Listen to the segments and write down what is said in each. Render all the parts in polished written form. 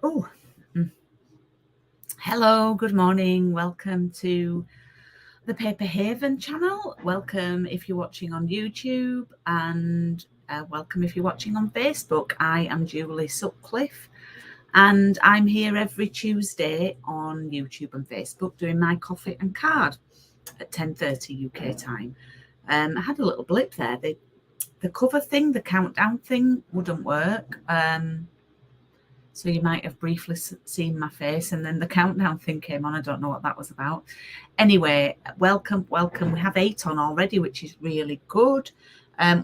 Oh, hello, good morning. Welcome to the Paper Haven channel. Welcome if you're watching on YouTube, and welcome if you're watching on Facebook. I am Julie Sutcliffe, and I'm here every Tuesday on YouTube and Facebook doing my coffee and card at 10:30 UK time. I had a little blip there. The cover thing, the countdown thing wouldn't work. So you might have briefly seen my face, and then the countdown thing came on. I don't know what that was about. Anyway, welcome. We have 8 on already, which is really good.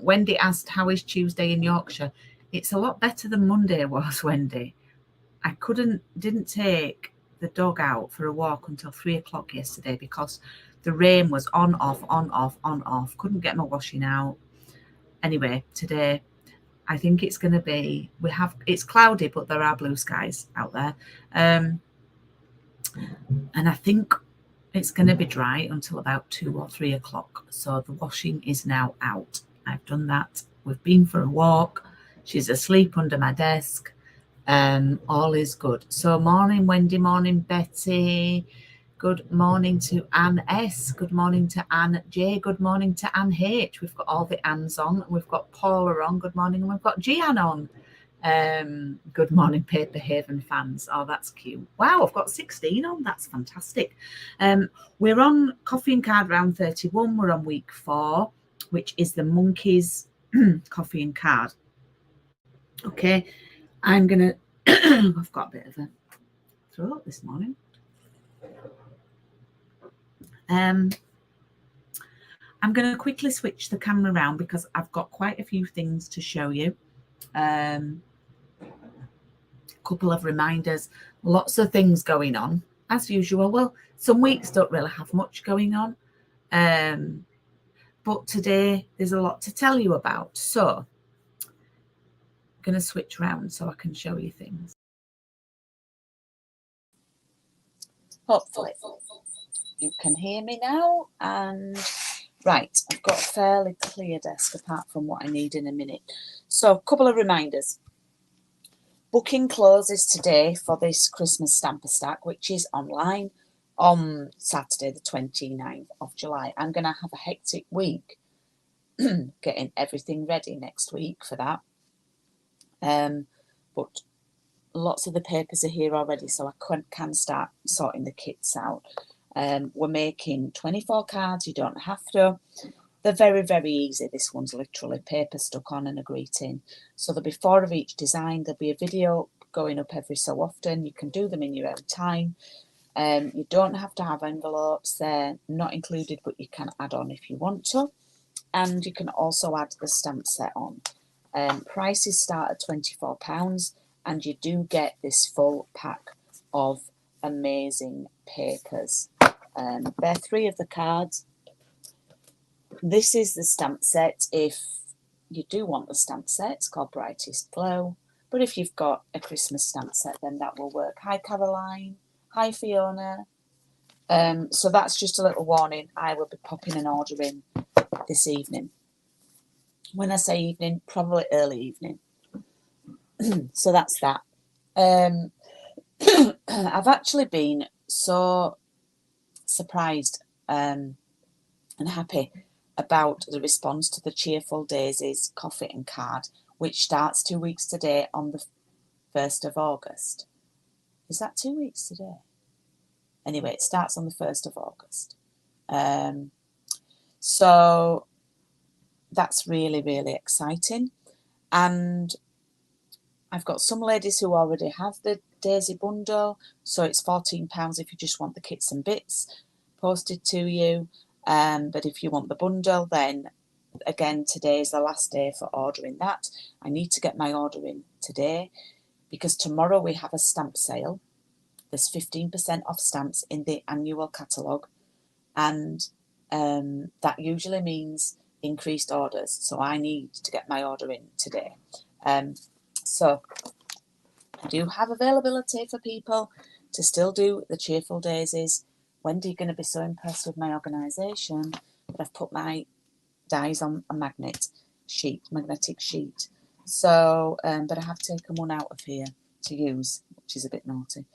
Wendy asked, how is Tuesday in Yorkshire? It's a lot better than Monday was, Wendy. I didn't take the dog out for a walk until 3 o'clock yesterday because the rain was on, off, on, off, on, off. Couldn't get my washing out. Anyway, today I think it's going to be, it's cloudy, but there are blue skies out there. And I think it's going to be dry until about 2 or 3 o'clock. So the washing is now out. I've done that. We've been for a walk. She's asleep under my desk. All is good. So morning, Wendy. Morning, Betty. Good morning to Anne S. Good morning to Anne J. Good morning to Anne H. We've got all the Anns on. We've got Paula on. Good morning. And we've got Gian on. Good morning, Paper Haven fans. Oh, that's cute. Wow, I've got 16 on. That's fantastic. We're on Coffee and Card round 31. We're on week 4, which is the Monkeys Coffee and Card. Okay, I'm going to... I've got a bit of a throat this morning. I'm going to quickly switch the camera around because I've got quite a few things to show you. A couple of reminders, lots of things going on as usual. Well, some weeks don't really have much going on, but today there's a lot to tell you about. So I'm going to switch around so I can show you things. Hopefully you can hear me now. And right, I've got a fairly clear desk apart from what I need in a minute. So a couple of reminders. Booking closes today for this Christmas stamper stack, which is online on Saturday the 29th of July. I'm going to have a hectic week getting everything ready next week for that. But lots of the papers are here already, so I can start sorting the kits out. We're making 24 cards. You don't have to. They're very, very easy. This one's literally paper stuck on and a greeting. So there'll be 4 of each design. There'll be a video going up every so often. You can do them in your own time. You don't have to have envelopes. They're not included, but you can add on if you want to. And you can also add the stamp set on. Prices start at £24, and you do get this full pack of amazing papers. They're 3 of the cards. This is the stamp set. If you do want the stamp set, it's called Brightest Glow. But if you've got a Christmas stamp set, then that will work. Hi, Caroline. Hi, Fiona. So that's just a little warning. I will be popping an order in this evening. When I say evening, probably early evening. So that's that. I've actually been so surprised and happy about the response to the Cheerful Daisies Coffee and Card, which starts 2 weeks today on the 1st of August. Is that 2 weeks today? Anyway, it starts on the 1st of August. So that's really, really exciting. And I've got some ladies who already have the Daisy bundle, so it's £14 if you just want the kits and bits posted to you. But if you want the bundle, then again, today is the last day for ordering that. I need to get my order in today because tomorrow we have a stamp sale. There's 15% off stamps in the annual catalogue, and that usually means increased orders. So I need to get my order in today. So I do have availability for people to still do the Cheerful Daisies. Wendy, going to be so impressed with my organisation that I've put my dies on a magnetic sheet. So, but I have taken one out of here to use, which is a bit naughty.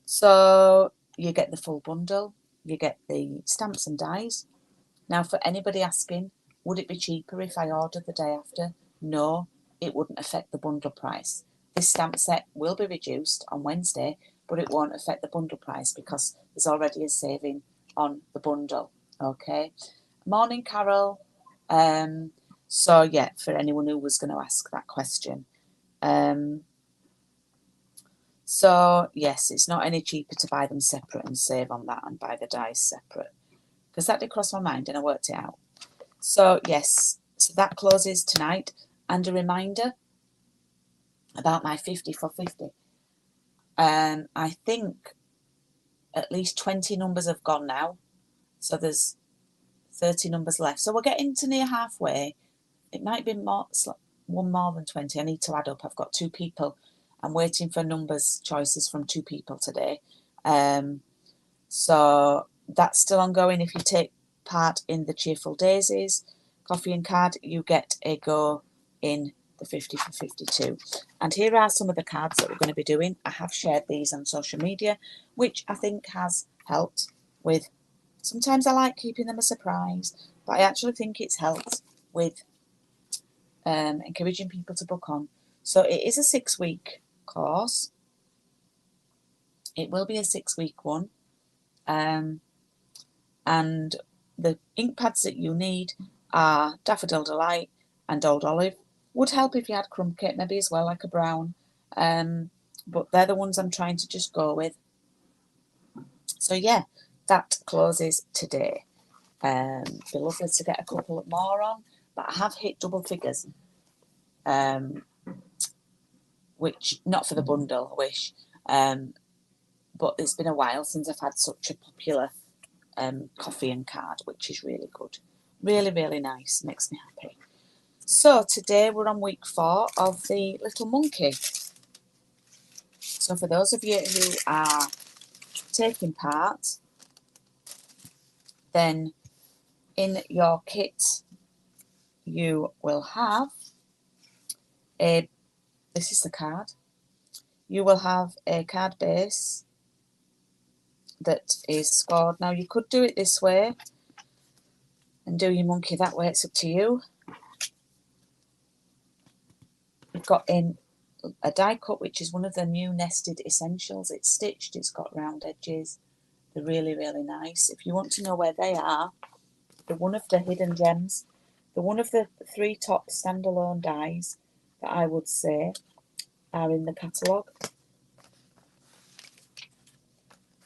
So you get the full bundle, you get the stamps and dies. Now, for anybody asking, would it be cheaper if I ordered the day after? No, it wouldn't affect the bundle price. This stamp set will be reduced on Wednesday, but it won't affect the bundle price because there's already a saving on the bundle. Okay. Morning, Carol. So yeah, for anyone who was going to ask that question. So yes, it's not any cheaper to buy them separate and save on that and buy the dies separate, because that did cross my mind and I worked it out. So yes, so that closes tonight. And a reminder about my 50 for 50. I think at least 20 numbers have gone now. So there's 30 numbers left. So we're getting to near halfway. It might be more, one more than 20. I need to add up. I've got 2 people. I'm waiting for numbers choices from 2 people today. So that's still ongoing. If you take part in the Cheerful Daisies coffee and card, you get a go in the 50 for 52. And here are some of the cards that we're going to be doing. I have shared these on social media, which I think has helped with, sometimes I like keeping them a surprise, but I actually think it's helped with encouraging people to book on. So it is a 6-week course. It will be a 6-week one. And the ink pads that you need are Daffodil Delight and Old Olive. Would help if you had Crumb Cake maybe as well, like a brown. But they're the ones I'm trying to just go with. So yeah, that closes today. It'd be lovely to get a couple more on, but I have hit double figures. Which, not for the bundle, I wish. But it's been a while since I've had such a popular coffee and card, which is really good. Really, really nice. Makes me happy. So today we're on week 4 of the Little Monkey. So for those of you who are taking part, then in your kit you will have this is the card. You will have a card base that is scored. Now you could do it this way and do your monkey that way, it's up to you. We've got in a die cut, which is one of the new nested essentials. It's stitched, it's got round edges. They're really, really nice. If you want to know where they are, they're one of the hidden gems. They're one of the 3 top standalone dies that I would say are in the catalogue.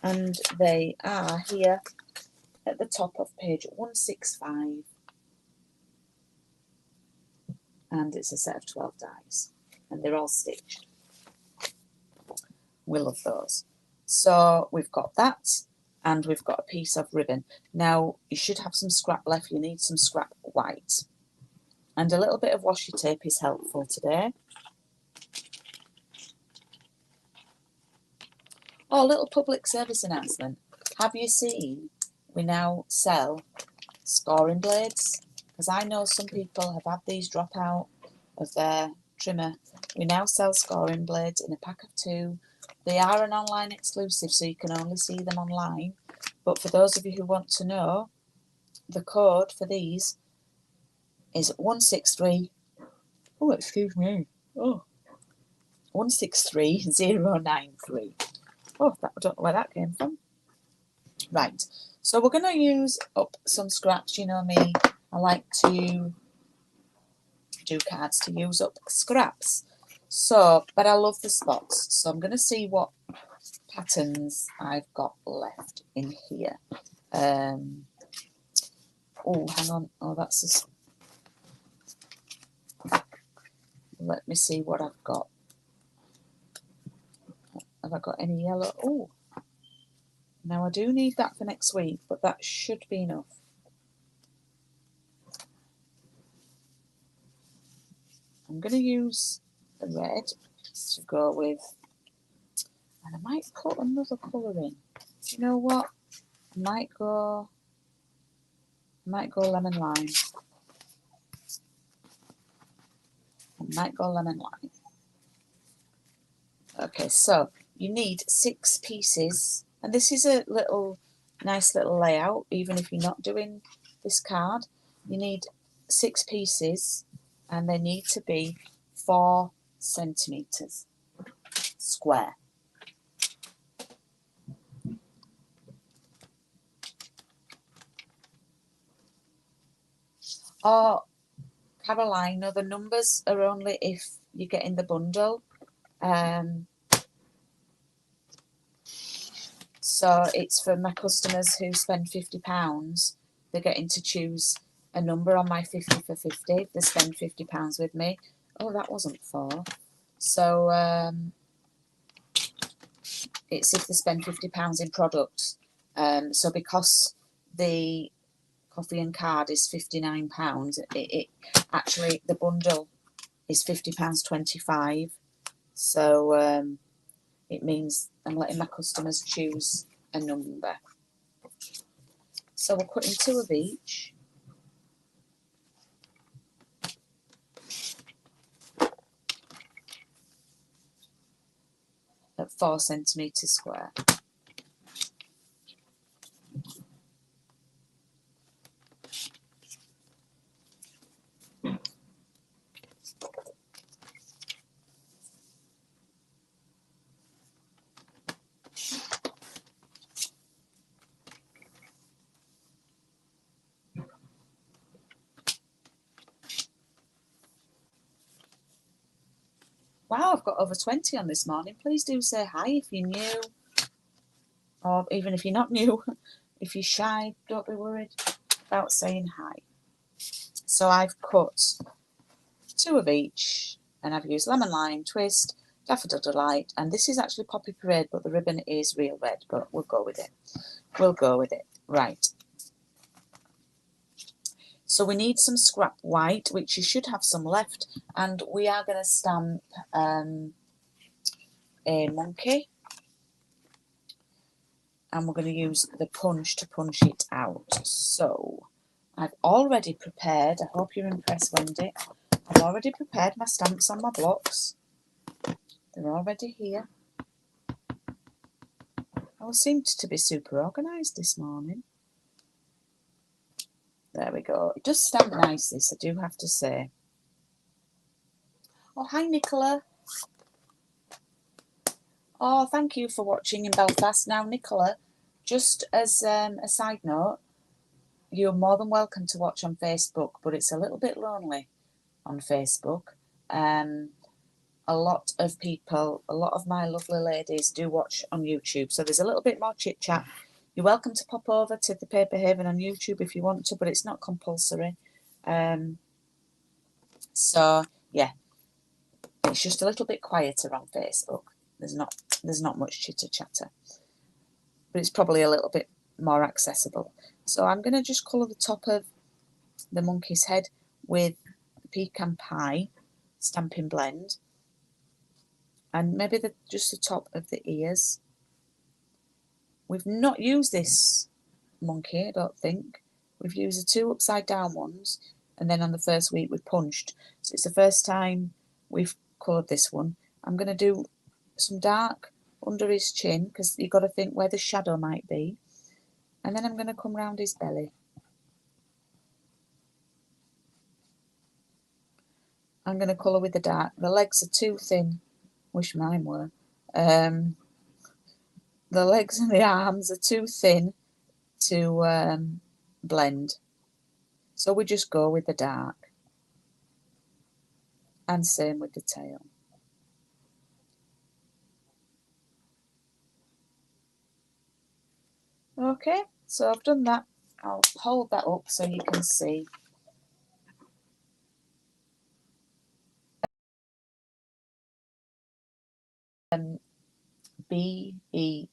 And they are here at the top of page 165. And it's a set of 12 dies. And they're all stitched. We love those. So we've got that. And we've got a piece of ribbon. Now, you should have some scrap left. You need some scrap white. And a little bit of washi tape is helpful today. Oh, a little public service announcement. Have you seen we now sell scoring blades? Because I know some people have had these drop out of their trimmer. We now sell scoring blades in a pack of 2. They are an online exclusive, so you can only see them online. But for those of you who want to know, the code for these is 163. Oh, excuse me. Oh, 163093. Oh, I don't know where that came from. Right, so we're going to use up some scraps. You know me, I like to do cards to use up scraps. So, but I love the spots. So I'm going to see what patterns I've got left in here. Oh, hang on. Oh, that's let me see what I've got. Have I got any yellow? Oh, now I do need that for next week, but that should be enough. I'm going to use the red to go with, and I might put another colour in. Do you know what? I might go lemon lime. Might go lemon lime. Okay, so you need 6 pieces, and this is a nice little layout. Even if you're not doing this card, you need 6 pieces, and they need to be 4 centimeters square. Oh, Caroline, no, the numbers are only if you get in the bundle. So it's for my customers who spend £50. They're getting to choose a number on my 50 for 50. They spend £50 with me. Oh, that wasn't 4. So it's if they spend £50 in products. So because the coffee and card is £59, it actually the bundle is £50.25. So it means I'm letting my customers choose a number. So we're cutting 2 of each. At 4 centimeters square. Wow, I've got over 20 on this morning. Please do say hi if you're new, or even if you're not new. If you're shy, don't be worried about saying hi. So I've cut 2 of each, and I've used lemon lime, twist, daffodil delight, and this is actually poppy parade, but the ribbon is real red, but we'll go with it. We'll go with it. Right. So we need some scrap white, which you should have some left, and we are going to stamp a monkey, and we're going to use the punch to punch it out. So I've already prepared, I hope you're impressed, Wendy, I've already prepared my stamps on my blocks. They're already here. I seemed to be super organised this morning. There we go. It does stamp nice, this, I do have to say. Oh, hi Nicola. Oh, thank you for watching in Belfast. Now, Nicola, just as a side note, you're more than welcome to watch on Facebook, but it's a little bit lonely on Facebook. A lot of people, a lot of my lovely ladies do watch on YouTube, so there's a little bit more chit chat. You're welcome to pop over to the Paper Haven on YouTube if you want to, but it's not compulsory. So yeah, it's just a little bit quieter on Facebook. There's not much chitter chatter, but it's probably a little bit more accessible. So I'm going to just colour the top of the monkey's head with pecan pie stamping blend, and maybe just the top of the ears. We've not used this monkey, I don't think. We've used the 2 upside down ones, and then on the first week we punched. So it's the first time we've coloured this one. I'm going to do some dark under his chin, because you've got to think where the shadow might be. And then I'm going to come round his belly. I'm going to colour with the dark. The legs are too thin. Wish mine were. The legs and the arms are too thin to blend. So we just go with the dark. And same with the tail. Okay, so I've done that. I'll hold that up so you can see. B-E-U-L-A-H.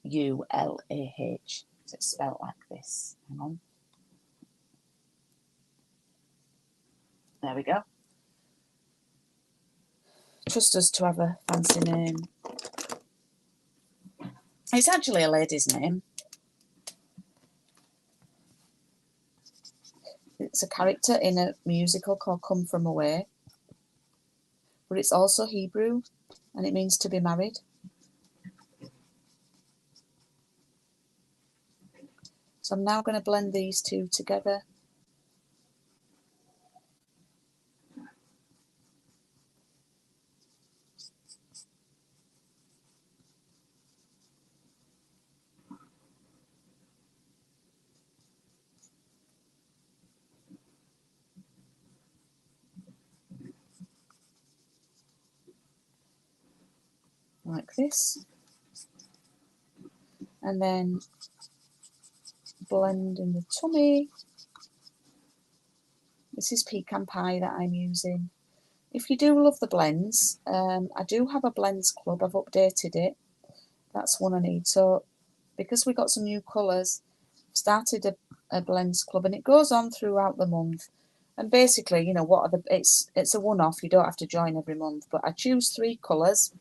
So it's spelled like this. Hang on. There we go. Trust us to have a fancy name. It's actually a lady's name. It's a character in a musical called Come From Away. but it's also Hebrew and it means to be married. So I'm now going to blend these two together. Like this. And then blend in the tummy. This is pecan pie that I'm using. If you do love the blends, I do have a blends club. I've updated it. That's one I need. So because we got some new colours, I've started a blends club, and it goes on throughout the month. And basically, you know, what are the it's a one-off. You don't have to join every month, but I choose 3 colours.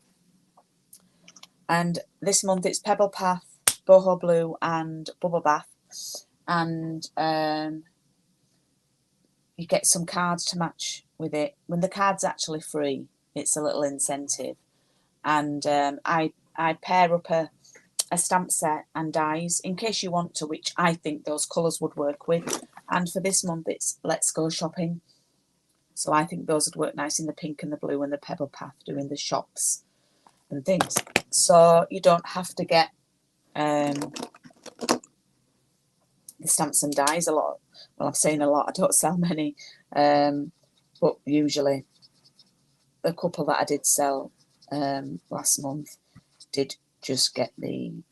And this month it's Pebble Path, Boho Blue, and Bubble Bath. And you get some cards to match with it. When the card's actually free, it's a little incentive. And I pair up a stamp set and dies in case you want to, which I think those colours would work with. And for this month it's Let's Go Shopping. So I think those would work nice in the pink and the blue and the Pebble Path, doing the shops and things. So you don't have to get the stamps and dies a lot. Well, I'm saying a lot, I don't sell many, but usually the couple that I did sell last month did just get the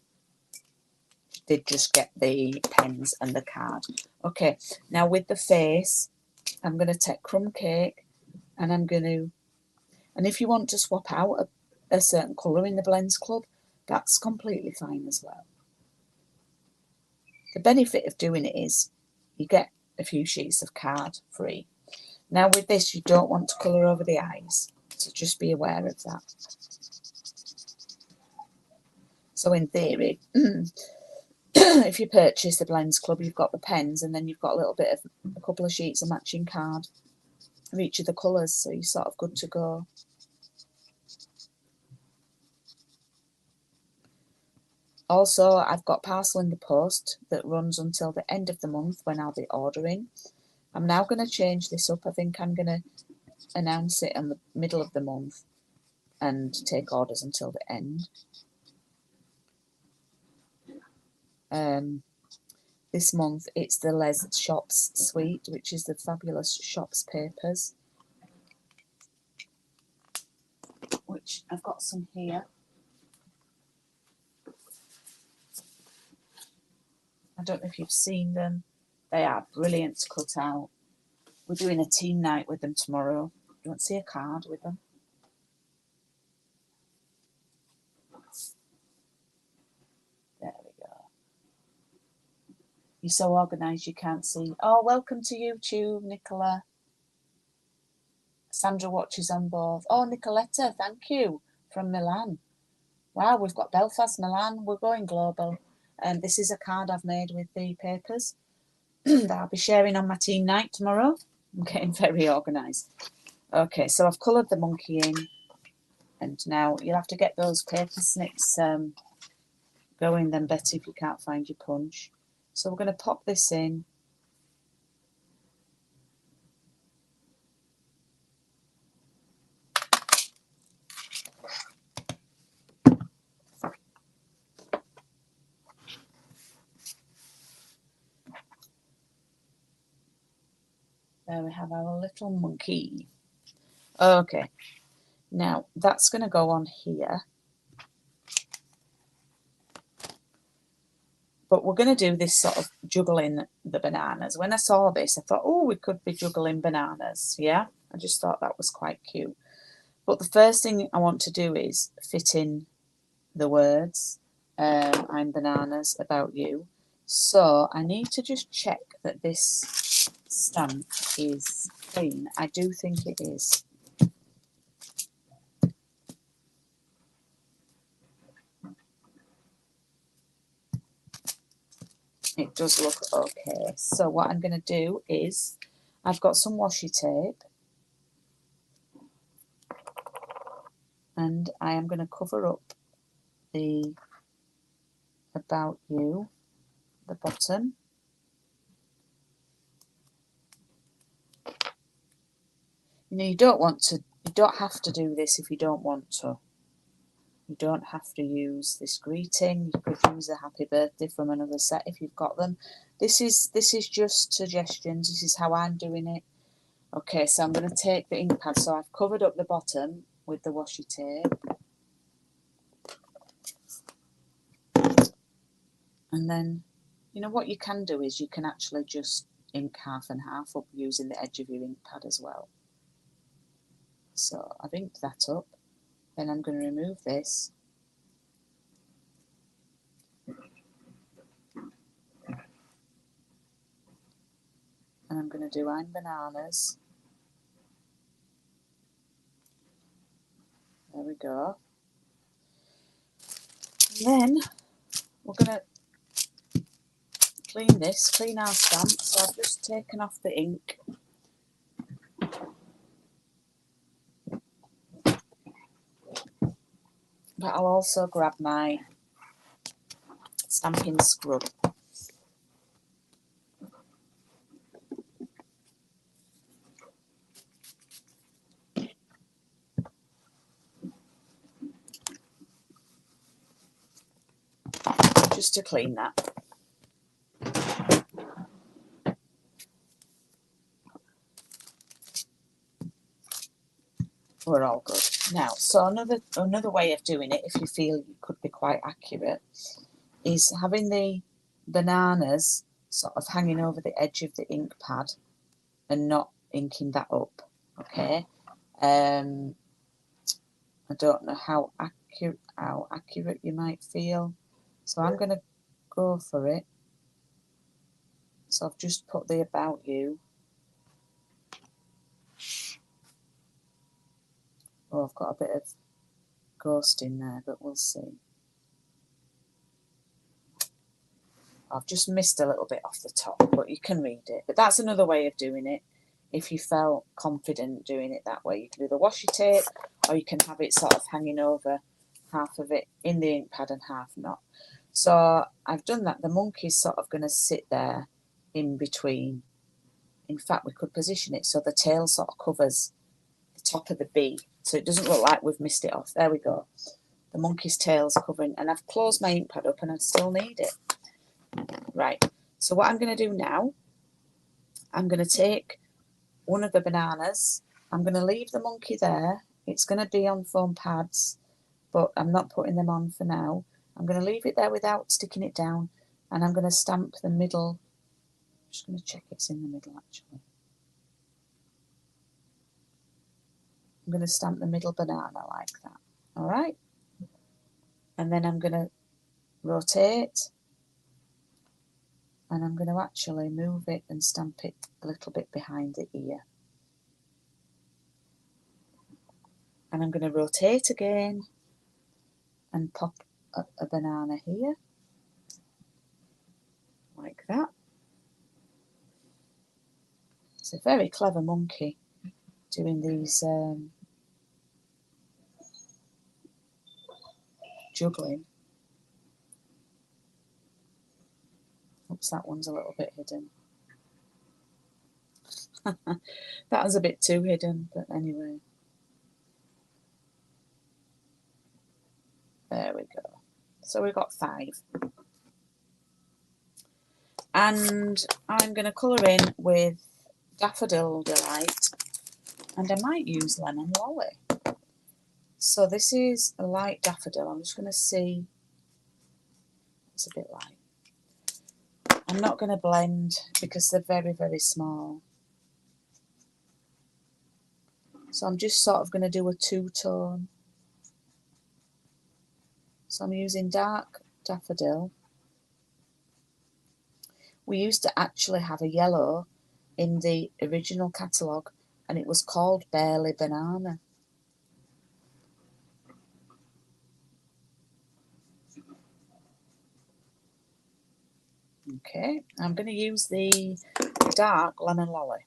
pens and the card. Okay, now with the face, I'm going to take crumb cake, and I'm going to, and if you want to swap out a certain colour in the blends club, that's completely fine as well. The benefit of doing it is you get a few sheets of card free. Now with this, you don't want to colour over the eyes, so just be aware of that. So in theory, if you purchase the blends club, you've got the pens, and then you've got a couple of sheets of matching card of each of the colours, so you're sort of good to go. Also, I've got parcel in the post that runs until the end of the month when I'll be ordering. I'm now going to change this up. I think I'm going to announce it in the middle of the month and take orders until the end. This month it's the Les Shops Suite, which is the fabulous Shops papers, which I've got some here. I don't know if you've seen them. They are brilliant to cut out. We're doing a team night with them tomorrow. You want to see a card with them? There we go. You're so organised you can't see. Oh, welcome to YouTube, Nicola. Sandra watches on both. Oh, Nicoletta, thank you, from Milan. Wow, we've got Belfast, Milan. We're going global. And this is a card I've made with the papers that I'll be sharing on my team night tomorrow. I'm getting very organised. Okay, so I've coloured the monkey in. And now you'll have to get those paper snips going then, Betty, if you can't find your punch. So we're going to pop this in. There we have our little monkey. Okay, now that's going to go on here. But we're going to do this sort of juggling the bananas. When I saw this, I thought, oh, we could be juggling bananas. Yeah, I just thought that was quite cute. But the first thing I want to do is fit in the words, I'm bananas, about you. So I need to just check that this stamp is clean. I do think it is. It does look okay. So what I'm going to do is, I've got some washi tape. and I am going to cover up the About You, the bottom. You know, you don't have to do this if you don't want to. You don't have to use this greeting. You could use a happy birthday from another set if you've got them. This is just suggestions. This is how I'm doing it. Okay, so I'm going to take the ink pad. So I've covered up the bottom with the washi tape. And then, you know, what you can do is you can actually just ink half and half up using the edge of your ink pad as well. So I've inked that up. Then I'm going to remove this. And I'm going to do I'm Bananas. There we go. And then we're going to clean our stamp. So I've just taken off the ink. But I'll also grab my stamping scrub. Just to clean that. We're all good. Now, so another way of doing it, if you feel you could be quite accurate, is having the bananas sort of hanging over the edge of the ink pad and not inking that up. Okay. I don't know how accurate you might feel. So I'm going to go for it. So I've just put the About You. Oh, I've got a bit of ghost in there, but we'll see. I've just missed a little bit off the top, but you can read it. But that's another way of doing it. If you felt confident doing it that way, you can do the washi tape, or you can have it sort of hanging over, half of it in the ink pad and half not. So I've done that. The monkey's sort of going to sit there in between. In fact, we could position it so the tail sort of covers the top of the bee, so it doesn't look like we've missed it off. There we go. The monkey's tail's covering, and I've closed my ink pad up and I still need it. Right, so what I'm going to do now, I'm going to take one of the bananas. I'm going to leave the monkey there. It's going to be on foam pads, but I'm not putting them on for now. I'm going to leave it there without sticking it down, and I'm going to stamp the middle. I'm just going to check it's in the middle actually. I'm going to stamp the middle banana like that. All right, and then I'm going to rotate, and I'm going to actually move it and stamp it a little bit behind the ear. And I'm going to rotate again and pop a banana here, like that. It's a very clever monkey doing these juggling. Oops, that one's a little bit hidden. That was a bit too hidden, but anyway. There we go. So we've got 5. And I'm going to colour in with Daffodil Delight, and I might use Lemon Lolly. So this is a light daffodil. I'm just going to see. It's a bit light. I'm not going to blend because they're very, very small. So I'm just sort of going to do a 2-tone. So I'm using dark daffodil. We used to actually have a yellow in the original catalogue, and it was called Barely Banana. Okay, I'm going to use the dark Lemon Lolly.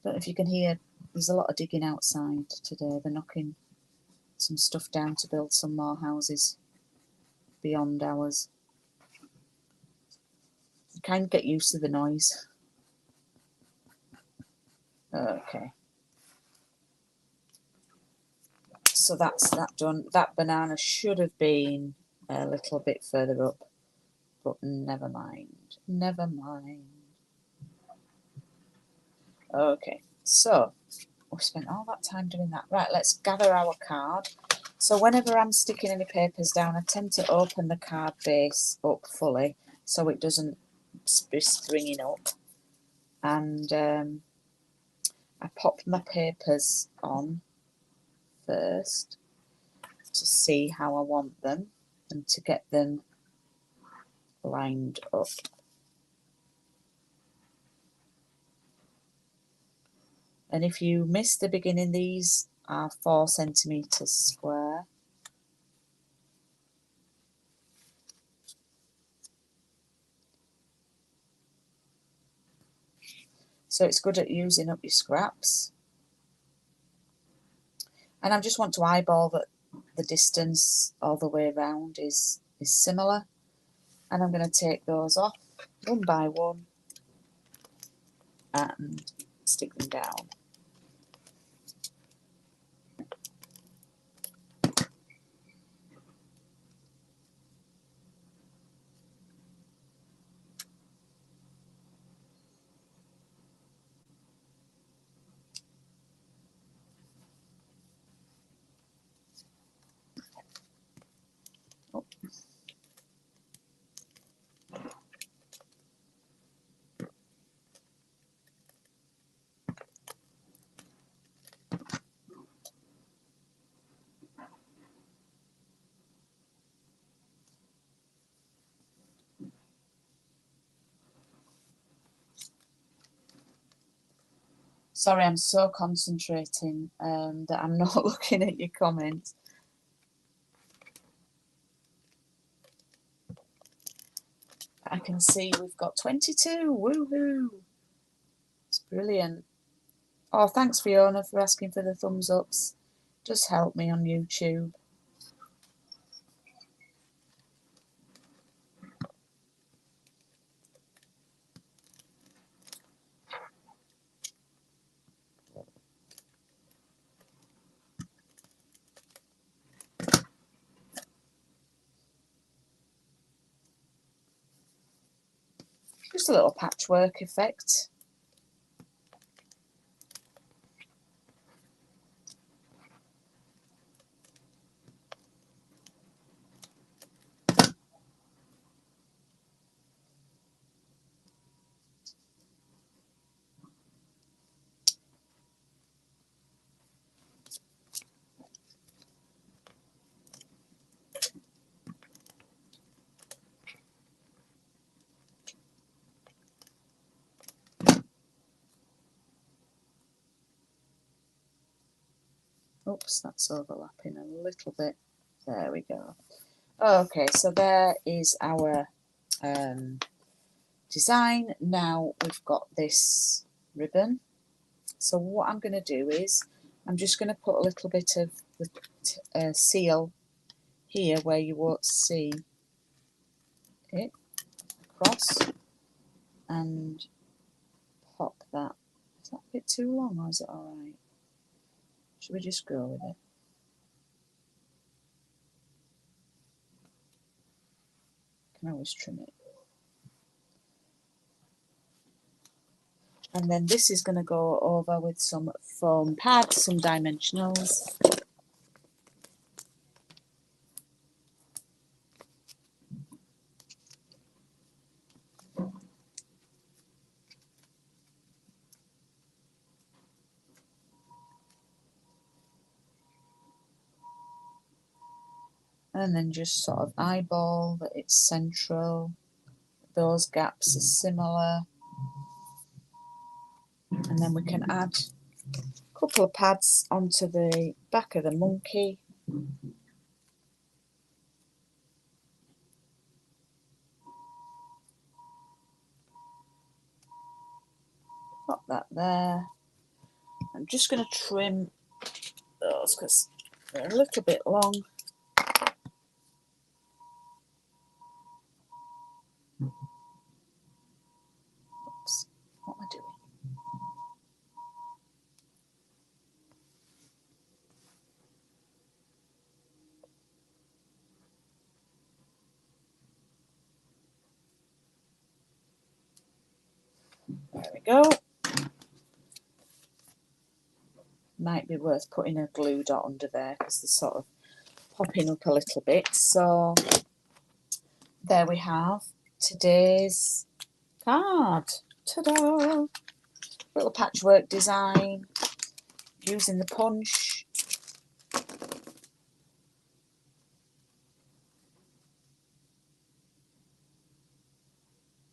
Don't know if you can hear There's a lot of digging outside today. They're knocking some stuff down to build some more houses beyond ours. You kind of get used to the noise. Okay. So that's that done. That banana should have been a little bit further up, but never mind. Never mind. Okay, so we spent all that time doing that. Right, let's gather our card. So whenever I'm sticking any papers down, I tend to open the card base up fully so it doesn't be springing up. And I pop my papers on first to see how I want them and to get them lined up. And if you missed the beginning, these are 4 centimetres square. So it's good at using up your scraps. And I just want to eyeball that the distance all the way around is similar. And I'm going to take those off one by one and stick them down. Oh. Sorry, I'm so concentrating that I'm not looking at your comments. I can see we've got 22. Woohoo! It's brilliant. Oh, thanks Fiona for asking for the thumbs ups. Just help me on YouTube. Just a little patchwork effect. Oops, that's overlapping a little bit. There we go. Okay, so there is our design. Now we've got this ribbon. So what I'm going to do is I'm just going to put a little bit of the seal here where you won't see it across and pop that. Is that a bit too long or is it alright? Should we just go with it? Can always trim it. And then this is going to go over with some foam pads, some dimensionals. And then just sort of eyeball that it's central. Those gaps are similar. And then we can add a couple of pads onto the back of the monkey. Pop that there. I'm just going to trim those because they're a little bit long. Oops, what am I doing? There we go. Might be worth putting a glue dot under there because they're sort of popping up a little bit. So there we have today's card. Ta-da! Little patchwork design using the punch.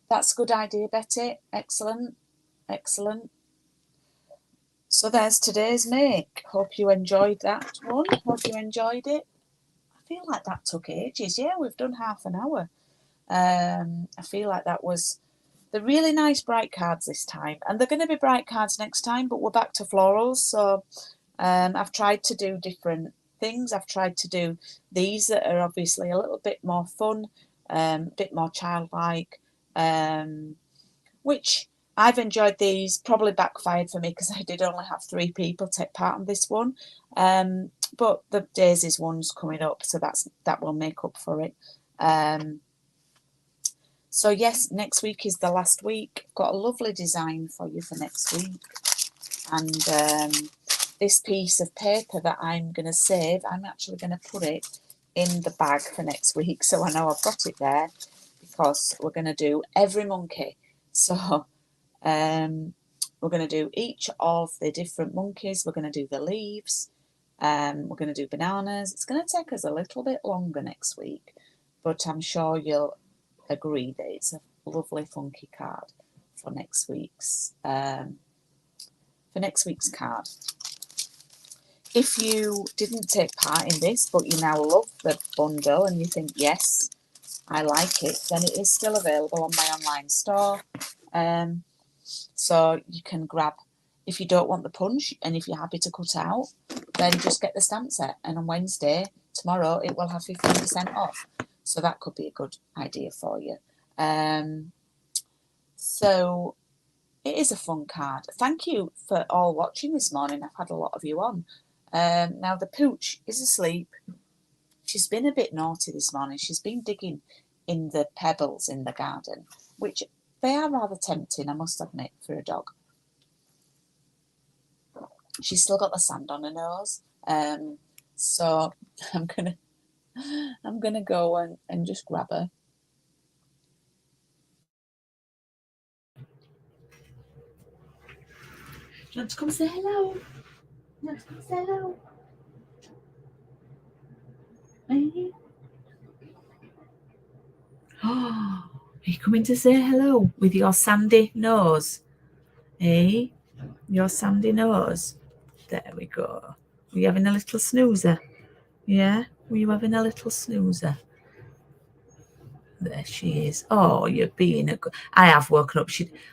That's a good idea, Betty. Excellent. Excellent. So there's today's make. Hope you enjoyed that one. Hope you enjoyed it. I feel like that took ages. Yeah, we've done half an hour. I feel like that was the really nice bright cards this time. And they're going to be bright cards next time, but we're back to florals. So I've tried to do different things. I've tried to do these that are obviously a little bit more fun, a bit more childlike, which I've enjoyed these. Probably backfired for me because I did only have 3 people take part on this one. But the Daisies one's coming up, so that will make up for it. So yes, next week is the last week. I've got a lovely design for you for next week. And this piece of paper that I'm going to save, I'm actually going to put it in the bag for next week. So I know I've got it there because we're going to do every monkey. So we're going to do each of the different monkeys. We're going to do the leaves. We're going to do bananas. It's going to take us a little bit longer next week, but I'm sure you'll agree that it's a lovely funky card for next week's card. If you didn't take part in this but you now love the bundle and you think yes, I like it, then it is still available on my online store. So you can grab, if you don't want the punch and if you're happy to cut out, then just get the stamp set, and on Wednesday, tomorrow, it will have 15% off. So that could be a good idea for you. So it is a fun card. Thank you for all watching this morning. I've had a lot of you on. Now the pooch is asleep. She's been a bit naughty this morning. She's been digging in the pebbles in the garden, which they are rather tempting, I must admit, for a dog. She's still got the sand on her nose. So I'm gonna go and just grab her. Do you want to come say hello? Do you want to come say hello? Oh, are you coming to say hello with your sandy nose? Eh? Your sandy nose. There we go. Were you having a little snoozer? Yeah? Were you having a little snoozer? There she is. Oh, you're being a good... I have woken up.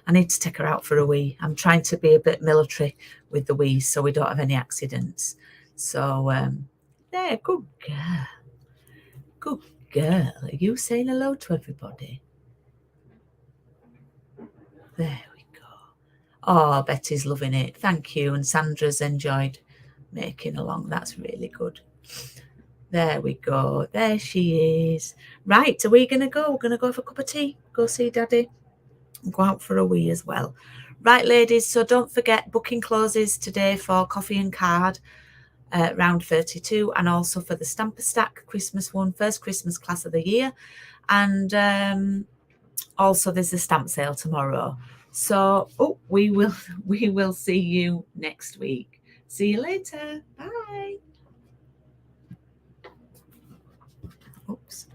I need to take her out for a wee. I'm trying to be a bit military with the wees so we don't have any accidents. So, there, good girl. Good girl. Are you saying hello to everybody? There we go. Oh, Betty's loving it. Thank you. And Sandra's enjoyed making along. That's really good. There we go. There she is. Right, are we going to go? We're going to go for a cup of tea, go see Daddy, and go out for a wee as well. Right, ladies, so don't forget, booking closes today for coffee and card, round 32, and also for the Stamper Stack Christmas one, first Christmas class of the year. And also there's a stamp sale tomorrow. So we will see you next week. See you later. Bye. Oops.